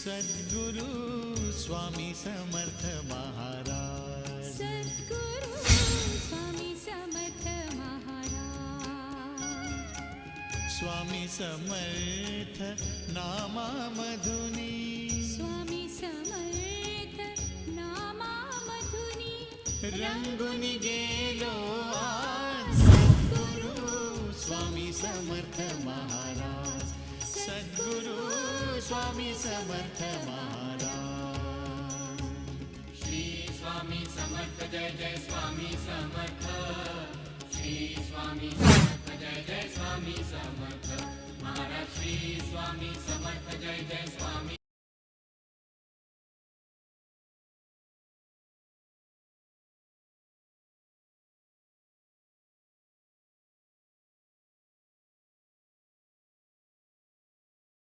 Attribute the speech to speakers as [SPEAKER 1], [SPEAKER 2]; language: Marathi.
[SPEAKER 1] सद्गुरु स्वामी समर्थ महाराज,
[SPEAKER 2] सद्गुरु स्वामी समर्थ महाराज,
[SPEAKER 1] स्वामी समर्थ नामामधुनी,
[SPEAKER 2] स्वामी समर्थ नामामधुनी
[SPEAKER 1] रंगुनी गेलो आज सद्गुरु स्वामी समर्थ महाराज, सद्गुरु स्वामी समर्थ महाराज।
[SPEAKER 3] श्री स्वामी समर्थ जय जय स्वामी समर्थ, श्री स्वामी समर्थ जय जय स्वामी समर्थ महाराज, श्री स्वामी समर्थ जय जय स्वामी